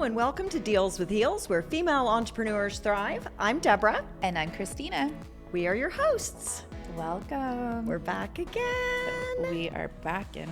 and welcome to Deals with Heels, where female entrepreneurs thrive. I'm Debra. And I'm Christina. We are your hosts. Welcome. We're back again. We are back and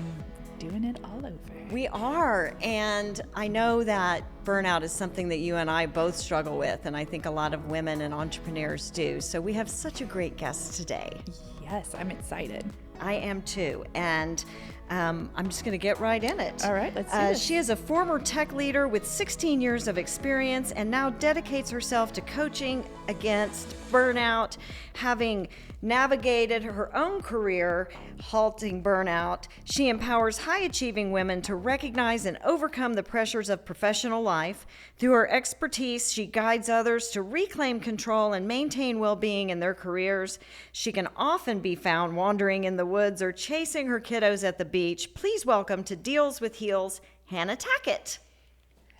doing it all over. We are, and I know that burnout is something that you and I both struggle with, and I think a lot of women and entrepreneurs do. So we have such a great guest today. Yes, I'm excited. I am too, and I'm just going to get right in it. All right, let's do this. She is a former tech leader with 16 years of experience and now dedicates herself to coaching against burnout, having navigated her own career halting burnout. She empowers high-achieving women to recognize and overcome the pressures of professional life. Through her expertise, she guides others to reclaim control and maintain well-being in their careers. She can often be found wandering in the woods or chasing her kiddos at the beach. Please welcome to Deals with Heels, Hannah Tackett.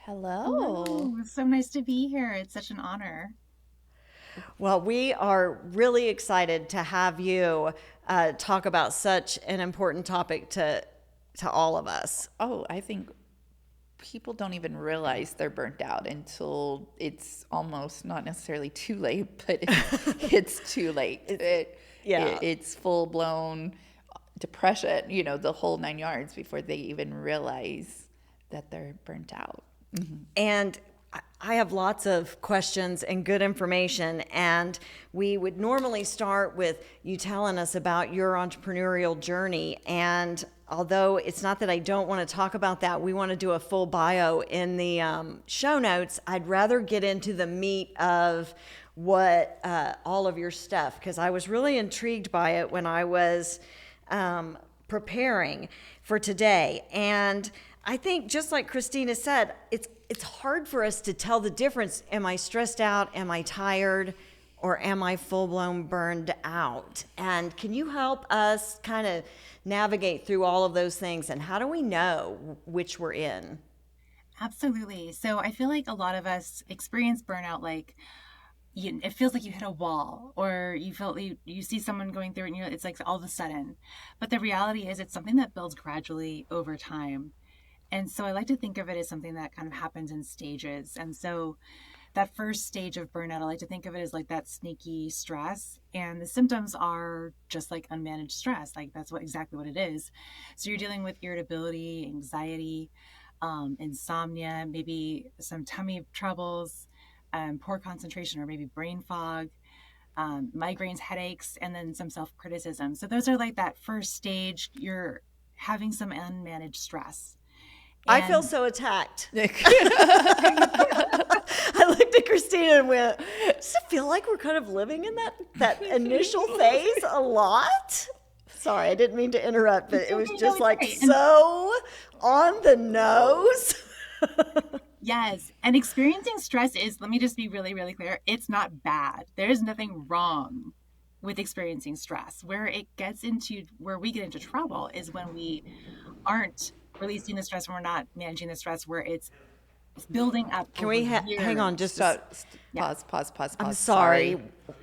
Hello. It's so nice to be here. It's such an honor. Well, we are really excited to have you talk about such an important topic to all of us. Oh, I think people don't even realize they're burnt out until it's almost not necessarily too late, but it's too late. It's full-blown depression, the whole 9 yards before they even realize that they're burnt out. Mm-hmm. And I have lots of questions and good information, and we would normally start with you telling us about your entrepreneurial journey. And although it's not that I don't want to talk about that, we want to do a full bio in the show notes. I'd rather get into the meat of what all of your stuff, because I was really intrigued by it when I was preparing for today. And I think, just like Christina said, it's hard for us to tell the difference. Am I stressed out? Am I tired? Or am I full-blown burned out? And can you help us kind of navigate through all of those things? And how do we know which we're in? Absolutely. So I feel like a lot of us experience burnout like it feels like you hit a wall, or you feel you see someone going through it and it's like all of a sudden. But the reality is it's something that builds gradually over time. And so I like to think of it as something that kind of happens in stages. And so that first stage of burnout, I like to think of it as like that sneaky stress. And the symptoms are just like unmanaged stress. Like that's exactly what it is. So you're dealing with irritability, anxiety, insomnia, maybe some tummy troubles, poor concentration, or maybe brain fog, migraines, headaches, and then some self-criticism. So those are like that first stage. You're having some unmanaged stress. I feel so attacked. I looked at Christina and went, does it feel like we're kind of living in that initial phase a lot? Sorry, I didn't mean to interrupt, but it was just like so on the nose. Yes. And experiencing stress is, let me just be really, really clear, it's not bad. There is nothing wrong with experiencing stress. Where we get into trouble is when we aren't releasing the stress, when we're not managing the stress, where it's building up. Can we hang on just Pause. I'm sorry.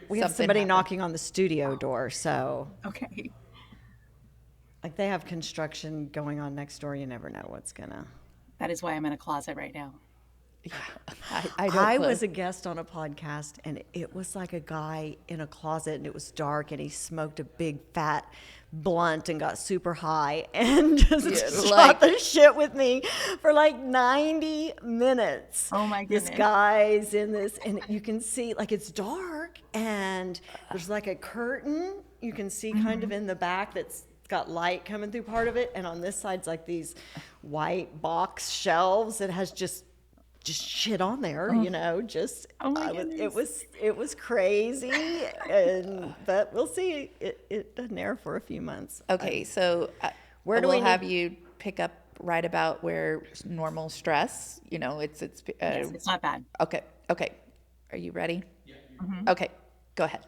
We have somebody knocking on the studio door, so. Okay. Like they have construction going on next door. You never know what's gonna. That is why I'm in a closet right now. Yeah, I was a guest on a podcast, and it was like a guy in a closet, and it was dark, and he smoked a big fat blunt and got super high and just shot the shit with me for like 90 minutes. Oh my goodness. This guy's in this, and you can see like it's dark, and there's like a curtain you can see kind of in the back that's got light coming through part of it, and on this side's like these white box shelves that has just shit on there, it was crazy, but we'll see. It doesn't air for a few months. Okay, so where do we have you pick up right about where normal stress? Yes, it's not bad. Okay. Are you ready? Yeah. Mm-hmm. Okay, go ahead.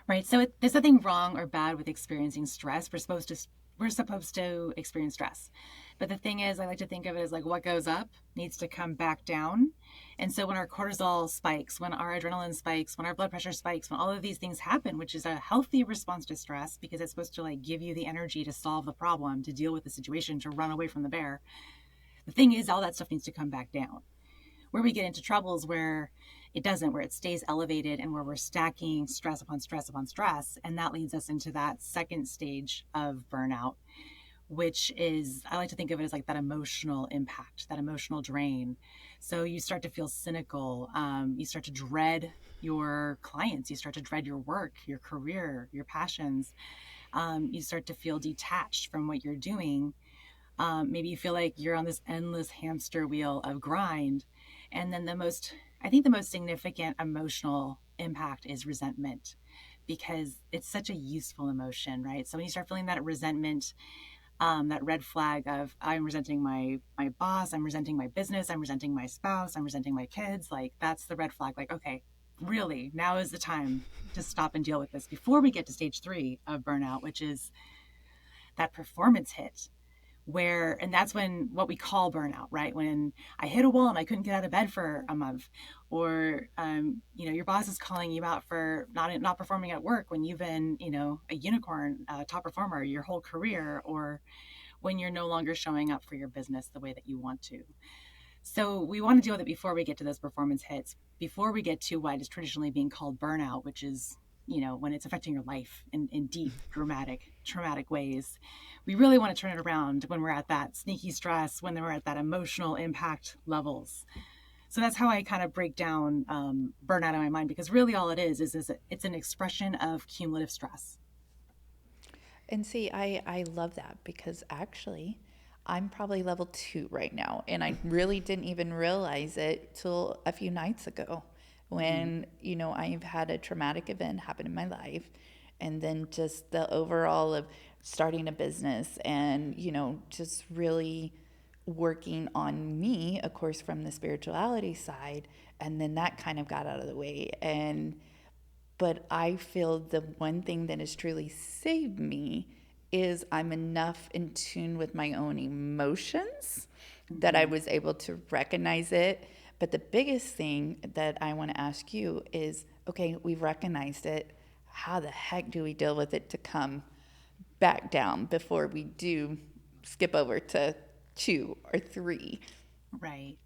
Right. So there's nothing wrong or bad with experiencing stress. We're supposed to experience stress. But the thing is, I like to think of it as like what goes up needs to come back down. And so when our cortisol spikes, when our adrenaline spikes, when our blood pressure spikes, when all of these things happen, which is a healthy response to stress because it's supposed to like give you the energy to solve the problem, to deal with the situation, to run away from the bear. The thing is, all that stuff needs to come back down. Where we get into troubles where it doesn't, where it stays elevated and where we're stacking stress upon stress upon stress. And that leads us into that second stage of burnout, which is, I like to think of it as like that emotional impact, that emotional drain. So you start to feel cynical. You start to dread your clients. You start to dread your work, your career, your passions. You start to feel detached from what you're doing. Maybe you feel like you're on this endless hamster wheel of grind. And then I think the most significant emotional impact is resentment, because it's such a useful emotion, right? So when you start feeling that resentment, that red flag of I'm resenting my boss, I'm resenting my business, I'm resenting my spouse, I'm resenting my kids, like that's the red flag. Like, okay, really, now is the time to stop and deal with this before we get to stage 3 of burnout, which is that performance hit, and that's when what we call burnout, right? When I hit a wall and I couldn't get out of bed for a month, or your boss is calling you out for not performing at work when you've been a unicorn, top performer your whole career, or when you're no longer showing up for your business the way that you want to. So we want to deal with it before we get to those performance hits, before we get to what is traditionally being called burnout, which is when it's affecting your life in deep, traumatic ways. We really want to turn it around when we're at that sneaky stress, when we're at that emotional impact levels. So that's how I kind of break down burnout in my mind, because really all it is it's an expression of cumulative stress. And see, I love that, because actually I'm probably level 2 right now. And I really didn't even realize it till a few nights ago when, I've had a traumatic event happen in my life. And then just the overall of starting a business and, just really working on me, of course, from the spirituality side. And then that kind of got out of the way. But I feel the one thing that has truly saved me is I'm enough in tune with my own emotions that I was able to recognize it. But the biggest thing that I want to ask you is, okay, we've recognized it. How the heck do we deal with it to come back down before we do skip over to 2 or 3? Right.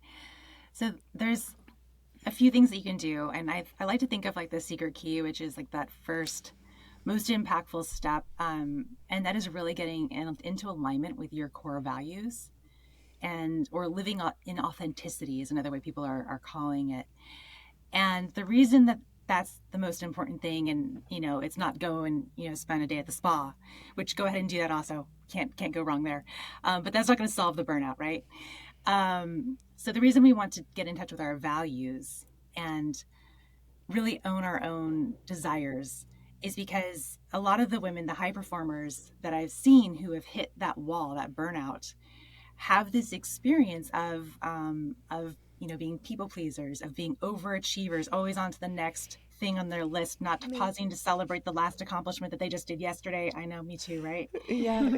So there's a few things that you can do. And I like to think of like the secret key, which is like that first most impactful step. And that is really getting into alignment with your core values, or living in authenticity is another way people are calling it. And the reason that that's the most important thing, and it's not go and spend a day at the spa, which go ahead and do that also, can't go wrong there, but that's not going to solve the burnout, right? So the reason we want to get in touch with our values and really own our own desires is because a lot of the women, the high performers that I've seen who have hit that wall, that burnout, have this experience of being people pleasers, of being overachievers, always on to the next thing on their list, not pausing to celebrate the last accomplishment that they just did yesterday. I know, me too, right? Yeah.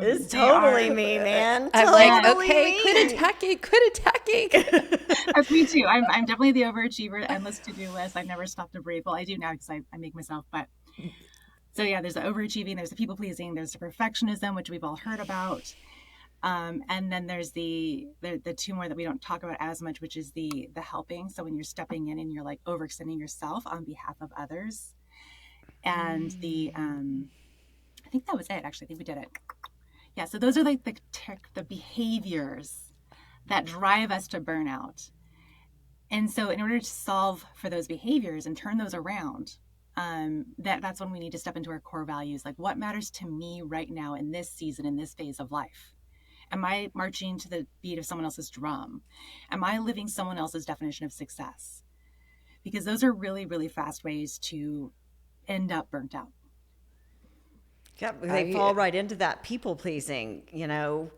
It's totally me, man. I'm totally like, okay, me. quit attacking. That's me too. I'm definitely the overachiever, endless to-do list. I've never stopped to breathe. Well, I do now because I make myself, but so yeah, there's the overachieving, there's the people pleasing, there's the perfectionism, which we've all heard about. And then there's the 2 more that we don't talk about as much, which is the helping. So when you're stepping in and you're like overextending yourself on behalf of others, and I think that was it. Actually, I think we did it. Yeah. So those are like the behaviors that drive us to burnout. And so in order to solve for those behaviors and turn those around, that's when we need to step into our core values. Like, what matters to me right now in this season, in this phase of life? Am I marching to the beat of someone else's drum? Am I living someone else's definition of success? Because those are really, really fast ways to end up burnt out. Yeah, they fall right into that people pleasing,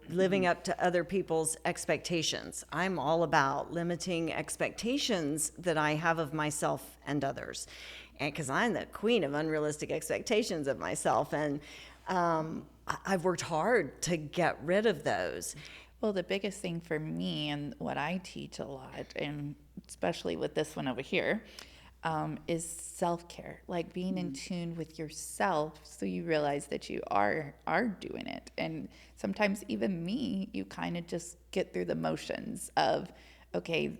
living up to other people's expectations. I'm all about limiting expectations that I have of myself and others. And because I'm the queen of unrealistic expectations of myself. And I've worked hard to get rid of those. Well, the biggest thing for me and what I teach a lot, and especially with this one over here, is self-care, like being in tune with yourself so you realize that you are doing it. And sometimes even me, you kind of just get through the motions of, okay,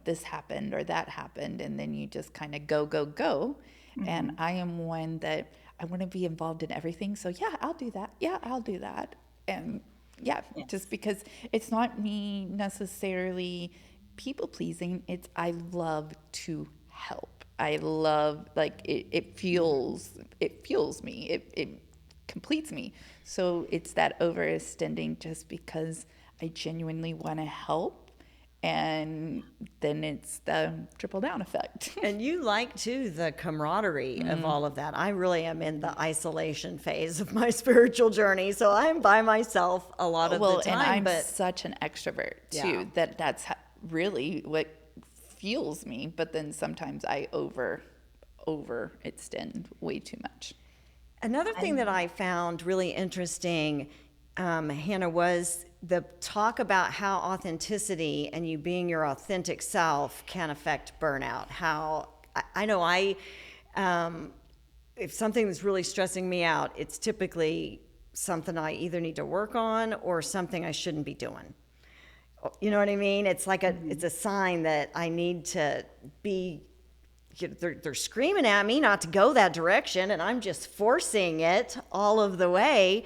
this happened or that happened, and then you just kind of go. Mm-hmm. And I am one that I want to be involved in everything. So yeah, I'll do that. Yeah, I'll do that. And yeah, yes. Just because it's not me necessarily people pleasing. I love to help. I love, like, it fuels me. It completes me. So it's that overextending just because I genuinely want to help. And then it's the trickle down effect. And you like, too, the camaraderie of all of that. I really am in the isolation phase of my spiritual journey, so I'm by myself a lot of the time. And I'm such an extrovert, too, that's really what fuels me. But then sometimes I overextend way too much. Another thing that I found really interesting, Hannah, was the talk about how authenticity and you being your authentic self can affect burnout. How I know if something is really stressing me out, it's typically something I either need to work on or something I shouldn't be doing. You know what I mean? It's like it's a sign that I need to be. They're screaming at me not to go that direction, and I'm just forcing it all of the way.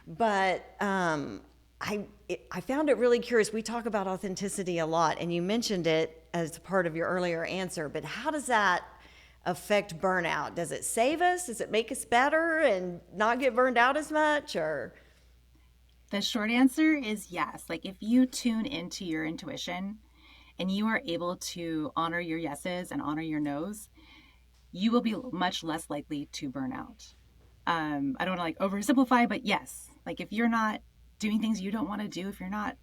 But I found it really curious. We talk about authenticity a lot, and you mentioned it as part of your earlier answer, but how does that affect burnout? Does it save us? Does it make us better and not get burned out as much? Or the short answer is yes. Like, if you tune into your intuition and you are able to honor your yeses and honor your nos, you will be much less likely to burn out. I don't want to oversimplify, but yes, like if you're not doing things you don't want to do, if you're not,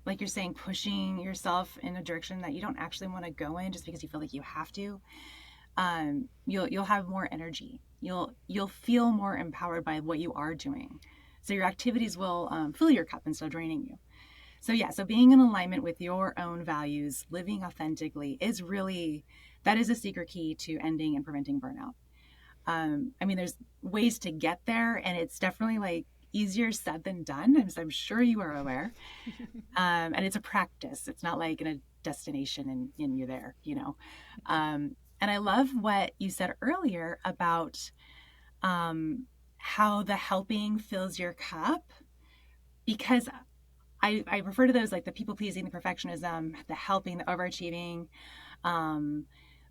like you're saying, pushing yourself in a direction that you don't actually want to go in just because you feel like you have to, you'll have more energy. You'll feel more empowered by what you are doing. So your activities will fill your cup instead of draining you. So being in alignment with your own values, living authentically that is a secret key to ending and preventing burnout. There's ways to get there, and it's definitely easier said than done. I'm sure you are aware. And it's a practice. It's not like in a destination and you're there, And I love what you said earlier about how the helping fills your cup, because I refer to those like the people pleasing, the perfectionism, the helping, the overachieving.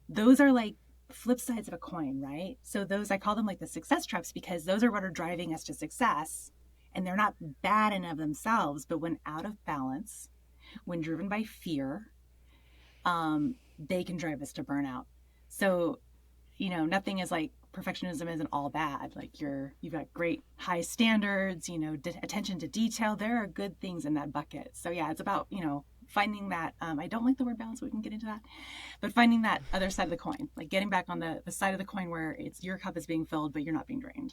Those are like flip sides of a coin, right? So those, I call them like the success traps, because those are what are driving us to success, and they're not bad in of themselves, but when out of balance, when driven by fear, they can drive us to burnout. So, nothing is like perfectionism isn't all bad. Like you've got great high standards, attention to detail. There are good things in that bucket. So yeah, it's about, finding that, I don't like the word balance, so we can get into that, but finding that other side of the coin, like getting back on the side of the coin where it's your cup is being filled, but you're not being drained.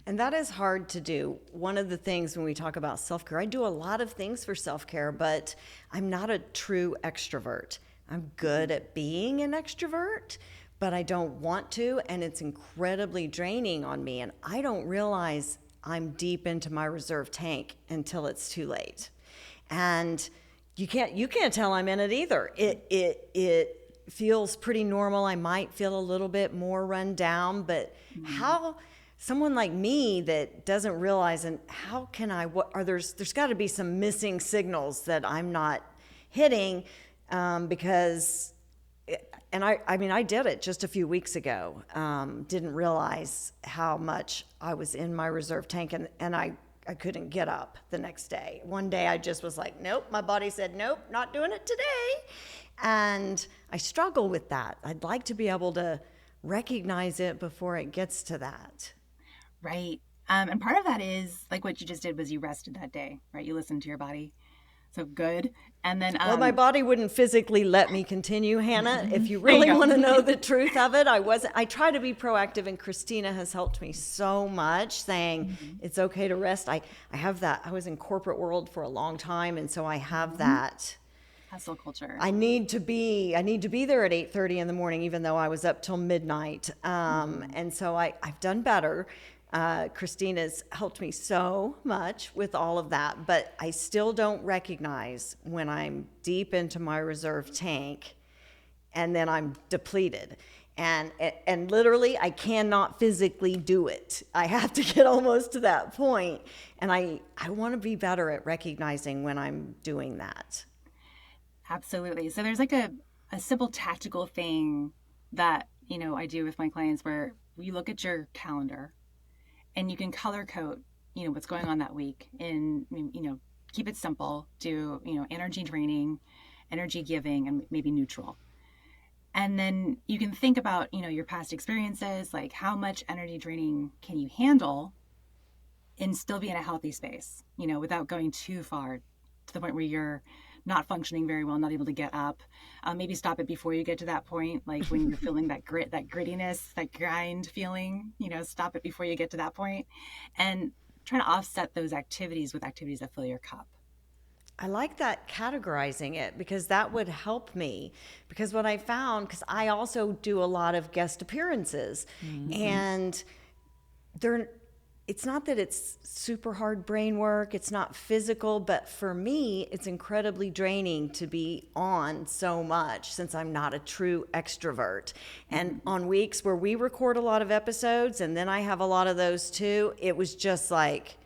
And that is hard to do. One of the things when we talk about self-care, I do a lot of things for self-care, but I'm not a true extrovert. I'm good at being an extrovert, but I don't want to, and it's incredibly draining on me, and I don't realize I'm deep into my reserve tank until it's too late. And you can't tell I'm in it either. It feels pretty normal. I might feel a little bit more run down, but how someone like me that doesn't realize, and how can I, there's got to be some missing signals that I'm not hitting, because, and I did it just a few weeks ago. Didn't realize how much I was in my reserve tank, and I couldn't get up the next day. One day I just was like, nope, my body said, nope, not doing it today. And I struggle with that. I'd like to be able to recognize it before it gets to that. Right. And part of that is like what you just did was you rested that day, right? You listened to your body. So good. And then well, my body wouldn't physically let me continue, Hannah. If you really want to know the truth of it, I try to be proactive, and Christina has helped me so much, saying it's okay to rest. I have that. I was in corporate world for a long time, and so I have that hustle culture. I need to be there at 8:30 in the morning, even though I was up till midnight. And so I've done better. Christina's helped me so much with all of that, but I still don't recognize when I'm deep into my reserve tank and then I'm depleted. And literally, I cannot physically do it. I have to get almost to that point. And I want to be better at recognizing when I'm doing that. Absolutely. So there's like a simple tactical thing that, I do with my clients where you look at your calendar and you can color code, what's going on that week, and, keep it simple, do, energy draining, energy giving, and maybe neutral. And then you can think about, your past experiences, like how much energy draining can you handle and still be in a healthy space, without going too far to the point where you're not functioning very well, not able to get up. Maybe stop it before you get to that point, like when you're feeling that grit, that grittiness, that grind feeling, stop it before you get to that point. And try to offset those activities with activities that fill your cup. I like that, categorizing it, because that would help me. Because what I found, because I also do a lot of guest appearances, and it's not that it's super hard brain work, it's not physical, but for me, it's incredibly draining to be on so much since I'm not a true extrovert. And on weeks where we record a lot of episodes, and then I have a lot of those too, it was just like,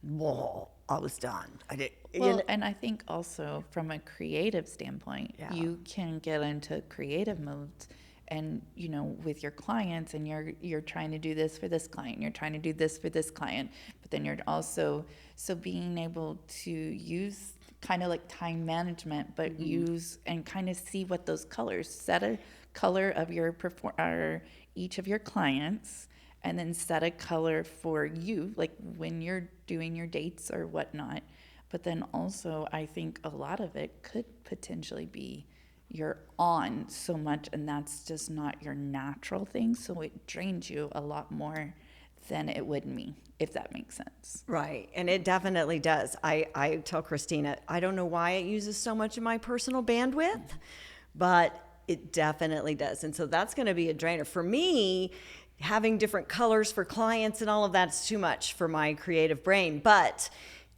whoa, I was done. Well, and I think also from a creative standpoint, you can get into creative modes, and with your clients, and you're trying to do this for this client, you're trying to do this for this client, but then you're also being able to use kind of like time management, but use and kind of see what those colors, set a color of your each of your clients, and then set a color for you, like when you're doing your dates or whatnot. But then also, I think a lot of it could potentially be you're on so much, and that's just not your natural thing. So it drains you a lot more than it would me, if that makes sense. Right. And it definitely does. I tell Christina, I don't know why it uses so much of my personal bandwidth, but it definitely does. And so that's going to be a drainer. For me, having different colors for clients and all of that's too much for my creative brain. But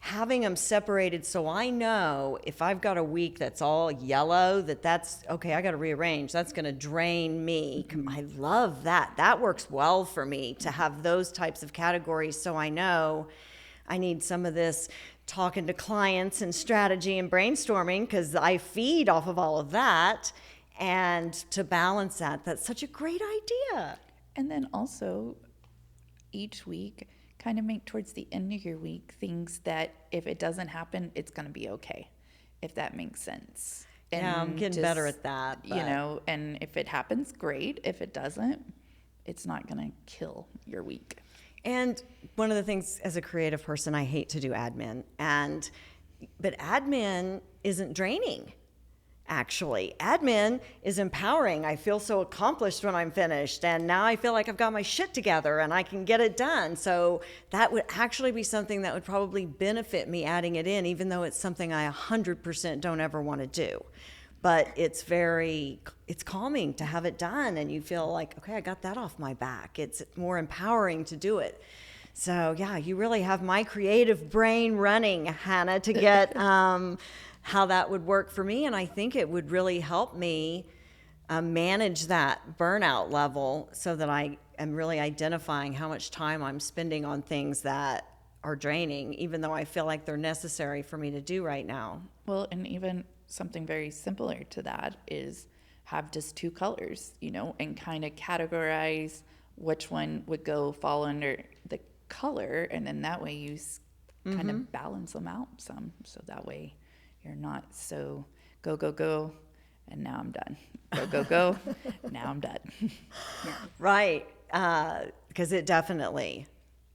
having them separated, so I know if I've got a week that's all yellow, that's okay, I got to rearrange. That's going to drain me. I love that. That works well for me to have those types of categories, so I know I need some of this talking to clients and strategy and brainstorming, because I feed off of all of that. And to balance that, that's such a great idea. And then also, each week, kind of make towards the end of your week things that if it doesn't happen, it's going to be okay, if that makes sense. And yeah, I'm getting better at that. But. And if it happens, great. If it doesn't, it's not going to kill your week. And one of the things as a creative person, I hate to do admin, but admin isn't draining. Actually, admin is empowering. I feel so accomplished when I'm finished, and now I feel like I've got my shit together and I can get it done. So that would actually be something that would probably benefit me adding it in, even though it's something I 100% don't ever want to do. But it's calming to have it done, and you feel like, okay, I got that off my back. It's more empowering to do it. So yeah, you really have my creative brain running, Hannah, to get how that would work for me. And I think it would really help me manage that burnout level, so that I am really identifying how much time I'm spending on things that are draining, even though I feel like they're necessary for me to do right now. Well, and even something very similar to that is have just two colors, and kind of categorize which one would fall under the color, and then that way you kind of balance them out some, so that way you're not so go, and now I'm done. Go, now I'm done. Yeah. Right, because it definitely,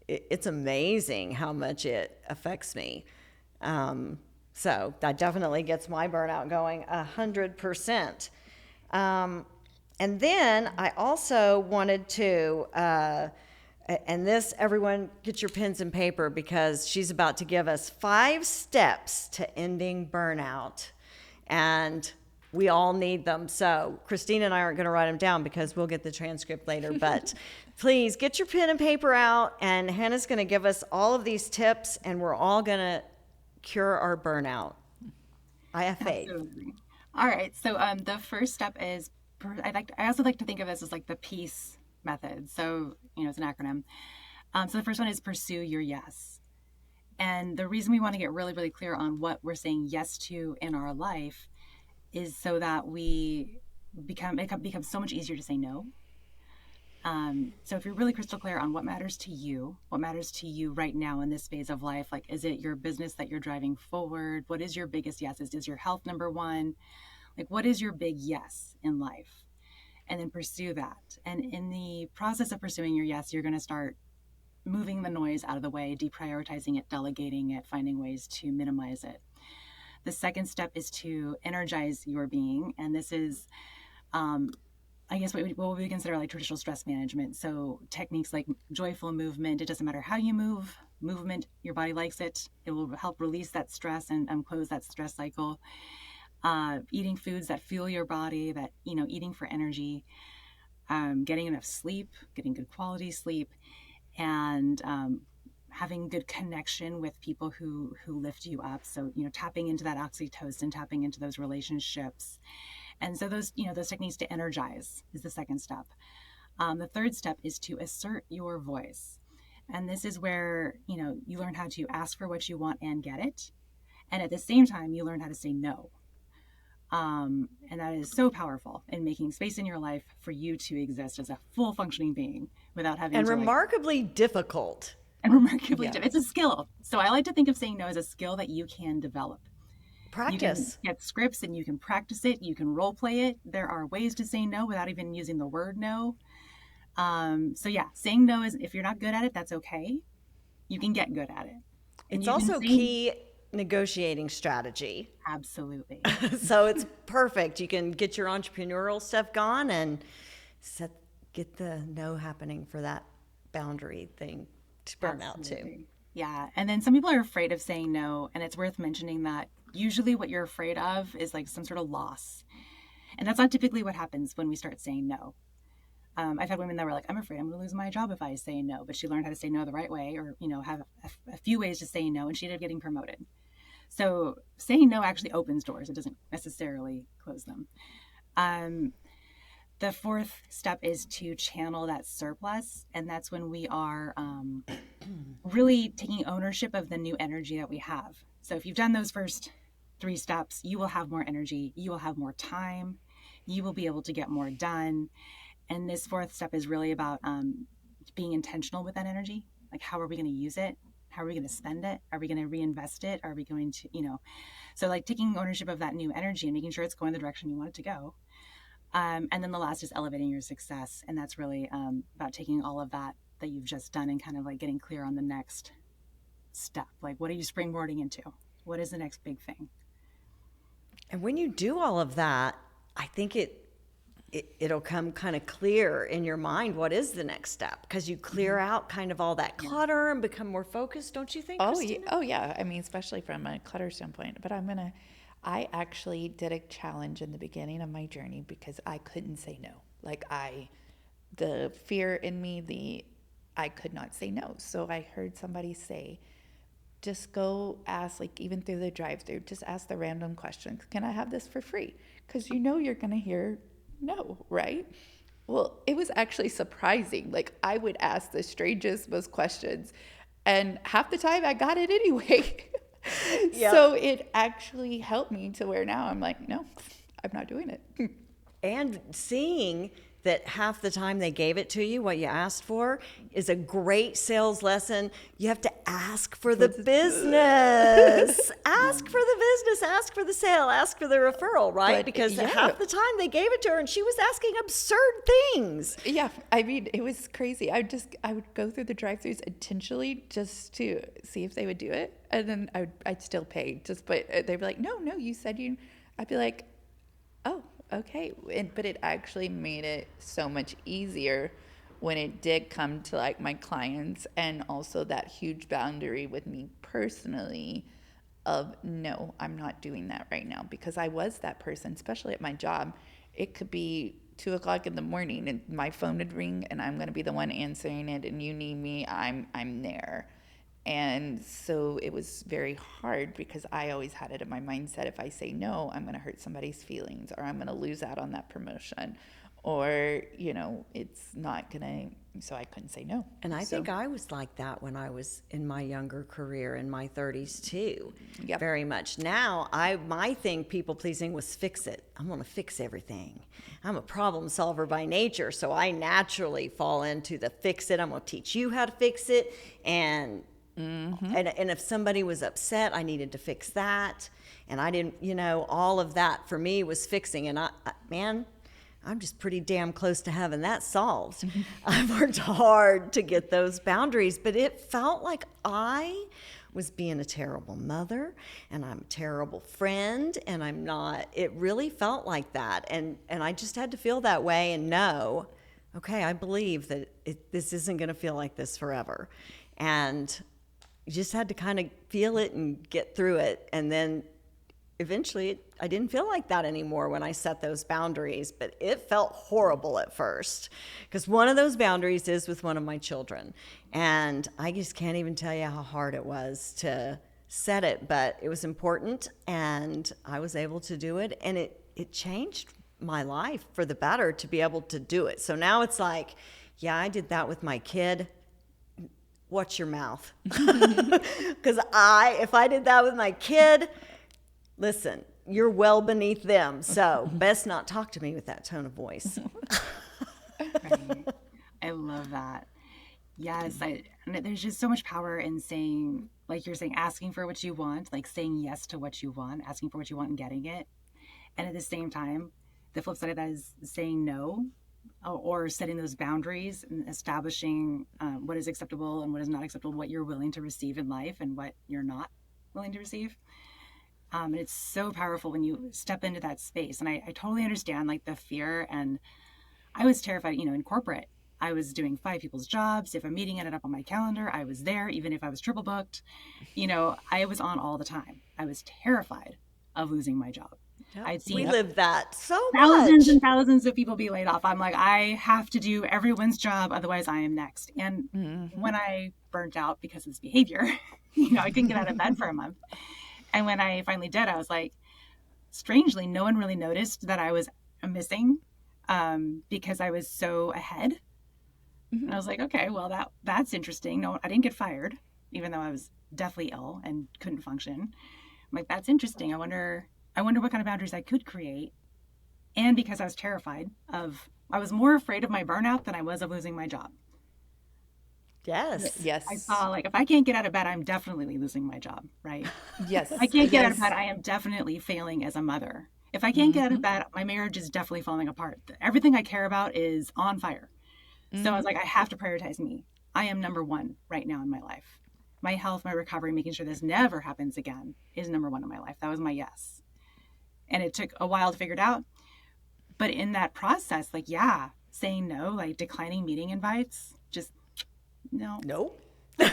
it's amazing how much it affects me. So that definitely gets my burnout going 100%. And then I also wanted to, and this, everyone get your pens and paper, because she's about to give us 5 steps to ending burnout. And we all need them. So Christina and I aren't going to write them down because we'll get the transcript later, but please get your pen and paper out, and Hannah's going to give us all of these tips, and we're all going to cure our burnout. I have faith. Absolutely. All right. So the first step is, I also like to think of this as like the PEACE method. So, it's an acronym. So the first one is pursue your yes. And the reason we want to get really, really clear on what we're saying yes to in our life is so that it becomes so much easier to say no. So if you're really crystal clear on what matters to you right now in this phase of life, like, is it your business that you're driving forward? What is your biggest yes? Is your health number one? Like, what is your big yes in life? And then pursue that. And in the process of pursuing your yes, you're going to start moving the noise out of the way, deprioritizing it, delegating it, finding ways to minimize it. The second step is to energize your being. And this is, I guess, what we consider like traditional stress management. So techniques like joyful movement. It doesn't matter how you move, movement, your body likes it. It will help release that stress and close that stress cycle. Eating foods that fuel your body, that, eating for energy, getting enough sleep, getting good quality sleep, and having good connection with people who lift you up. So, tapping into that oxytocin, tapping into those relationships. And so those techniques to energize is the second step. The third step is to assert your voice. And this is where, you learn how to ask for what you want and get it. And at the same time, you learn how to say no. And that is so powerful in making space in your life for you to exist as a full functioning being without having and to remarkably difficult. And remarkably difficult. It's a skill. So I like to think of saying no as a skill that you can develop. Practice. You can get scripts and you can practice it. You can role play it. There are ways to say no without even using the word no. So yeah, saying no is, if you're not good at it, that's okay. You can get good at it. And it's also key negotiating strategy. Absolutely. So it's perfect. You can get your entrepreneurial stuff gone and get the no happening for that boundary thing to burn out too. Yeah. And then some people are afraid of saying no. And it's worth mentioning that usually what you're afraid of is like some sort of loss. And that's not typically what happens when we start saying no. I've had women that were like, I'm afraid I'm going to lose my job if I say no. But she learned how to say no the right way, or, have a few ways to say no, and she ended up getting promoted. So saying no actually opens doors. It doesn't necessarily close them. The fourth step is to channel that surplus. And that's when we are really taking ownership of the new energy that we have. So if you've done those first 3 steps, you will have more energy. You will have more time. You will be able to get more done. And this fourth step is really about being intentional with that energy. Like, how are we going to use it? How are we going to spend it? Are we going to reinvest it? Are we going to, so like taking ownership of that new energy and making sure it's going the direction you want it to go. And then the last is elevating your success. And that's really about taking all of that you've just done and kind of like getting clear on the next step. Like, what are you springboarding into? What is the next big thing? And when you do all of that, I think it'll come kind of clear in your mind what is the next step, because you clear out kind of all that clutter and become more focused, don't you think, Christina? Oh yeah. I mean, especially from a clutter standpoint. But I actually did a challenge in the beginning of my journey because I couldn't say no. Like, the fear in me, I could not say no. So I heard somebody say, just go ask, like, even through the drive-thru, just ask the random questions. Can I have this for free? Because you're going to hear no, right? Well, it was actually surprising. Like, I would ask the strangest, most questions, and half the time I got it anyway. Yep. So it actually helped me to where now I'm like, no, I'm not doing it. And seeing that half the time they gave it to you, what you asked for, is a great sales lesson. You have to ask for the business. Ask for the business, ask for the sale, ask for the referral, right? Because half the time they gave it to her and she was asking absurd things. Yeah, I mean, it was crazy. I would go through the drive-thrus intentionally just to see if they would do it. And then I'd still pay. But they'd be like, no, you said you. I'd be like, oh. Okay, but it actually made it so much easier when it did come to like my clients, and also that huge boundary with me personally of, no, I'm not doing that right now, because I was that person, especially at my job. It could be 2:00 in the morning and my phone would ring and I'm going to be the one answering it, and you need me, I'm there. And so it was very hard because I always had it in my mindset, if I say no, I'm going to hurt somebody's feelings, or I'm going to lose out on that promotion, or, it's not going to, so I couldn't say no. And I think I was like that when I was in my younger career, in my 30s too. Yep. Very much. Now, my thing, people pleasing, was fix it. I'm going to fix everything. I'm a problem solver by nature, so I naturally fall into the fix it. I'm going to teach you how to fix it, and if somebody was upset, I needed to fix that. And I didn't, all of that for me was fixing. And I'm just pretty damn close to having that solved. I've worked hard to get those boundaries, but it felt like I was being a terrible mother, and I'm a terrible friend, and I'm not. It really felt like that. And I just had to feel that way and know, okay, I believe that this isn't going to feel like this forever. And you just had to kind of feel it and get through it. And then eventually I didn't feel like that anymore when I set those boundaries, but it felt horrible at first, because one of those boundaries is with one of my children. And I just can't even tell you how hard it was to set it, but it was important and I was able to do it. And it changed my life for the better to be able to do it. So now it's like, yeah, I did that with my kid. Watch your mouth. Because if I did that with my kid, listen, you're well beneath them. So best not talk to me with that tone of voice. Right. I love that. Yes. There's just so much power in saying, like you're saying, asking for what you want, like saying yes to what you want, asking for what you want and getting it. And at the same time, the flip side of that is saying no, or setting those boundaries and establishing what is acceptable and what is not acceptable, what you're willing to receive in life and what you're not willing to receive. And it's so powerful when you step into that space. And I totally understand like the fear. And I was terrified, in corporate. I was doing 5 people's jobs. If a meeting ended up on my calendar, I was there, even if I was triple booked. I was on all the time. I was terrified of losing my job. I'd seen we lived that so thousands much. and thousands of people be laid off. I'm like, I have to do everyone's job, otherwise I am next. And when I burnt out because of this behavior, I couldn't get out of bed for a month. And when I finally did, I was like, strangely, no one really noticed that I was missing because I was so ahead. And I was like, okay, well, that's interesting. No, I didn't get fired, even though I was deathly ill and couldn't function. I'm like, that's interesting. I wonder what kind of boundaries I could create. And because I was terrified I was more afraid of my burnout than I was of losing my job. Yes. Yes. I saw, like, if I can't get out of bed, I'm definitely losing my job, right? Yes. If I can't get out of bed, I am definitely failing as a mother. If I can't get out of bed, my marriage is definitely falling apart. Everything I care about is on fire. So I was like, I have to prioritize me. I am number one right now in my life. My health, my recovery, making sure this never happens again is number one in my life. That was my yes. And it took a while to figure it out. But in that process, like, saying no, like declining meeting invites, just no. Nope. And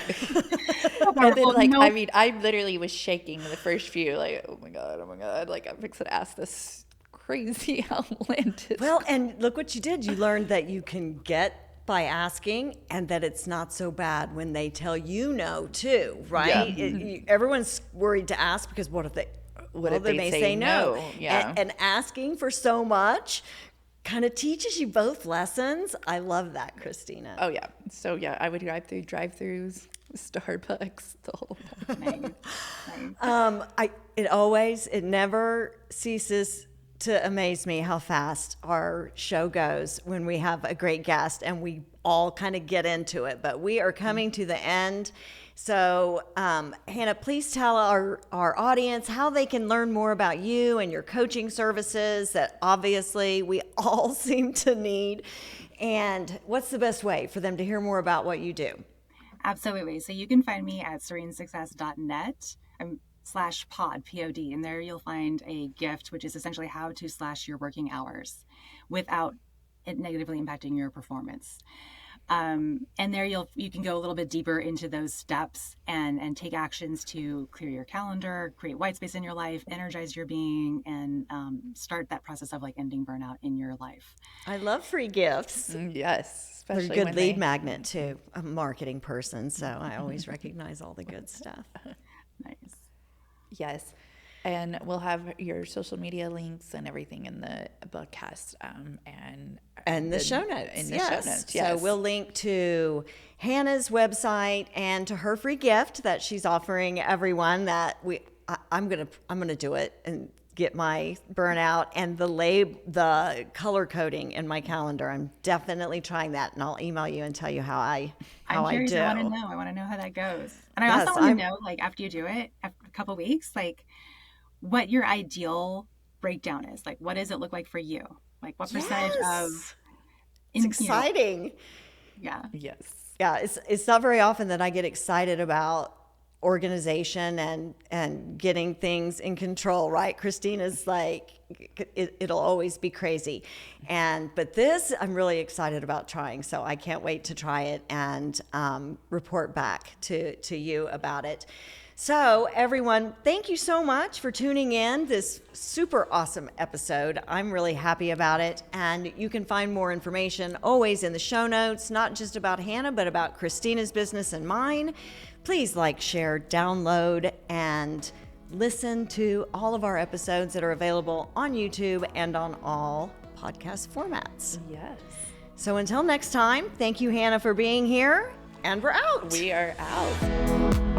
then, like, I mean, I literally was shaking the first few, like, oh my God, like, I'm fixing to ask this crazy outlandish. Well, and look what you did. You learned that you can get by asking, and that it's not so bad when they tell you no too, right? Yeah. Everyone's worried to ask because what if they may say no? Yeah. And asking for so much kind of teaches you both lessons. I love that, Christina. Oh yeah. So yeah, I would drive-throughs, Starbucks, the whole Nice. It never ceases to amaze me how fast our show goes when we have a great guest and we all kind of get into it. But we are coming to the end. So, Hannah, please tell our audience how they can learn more about you and your coaching services that obviously we all seem to need. And what's the best way for them to hear more about what you do? Absolutely. So you can find me at serenesuccess.net. /pod, P-O-D, and there you'll find a gift, which is essentially how to slash your working hours without it negatively impacting your performance. And there you can go a little bit deeper into those steps and take actions to clear your calendar, create white space in your life, energize your being, and start that process of like ending burnout in your life. I love free gifts. Yes. They're a good lead magnet to a marketing person, so I always recognize all the good stuff. Nice. Yes. And we'll have your social media links and everything in the podcast and the show notes. In the yes. show notes, yes. So we'll link to Hannah's website and to her free gift that she's offering everyone. That I'm gonna do it and get my burnout and the color coding in my calendar. I'm definitely trying that, and I'll email you and tell you how I do. I'm curious. I want to know how that goes. And I also want to know, like, after you do it, after a couple weeks, like, what your ideal breakdown is. Like, what does it look like for you? Like, what percentage of... It's exciting. Yeah. Yes. Yeah, it's not very often that I get excited about organization and getting things in control, right? Christina's like, it'll always be crazy. But this, I'm really excited about trying. So I can't wait to try it and report back to you about it. So everyone, thank you so much for tuning in this super awesome episode. I'm really happy about it. And you can find more information always in the show notes, not just about Hannah, but about Christina's business and mine. Please like, share, download, and listen to all of our episodes that are available on YouTube and on all podcast formats. Yes. So until next time, thank you, Hannah, for being here, and we're out. We are out.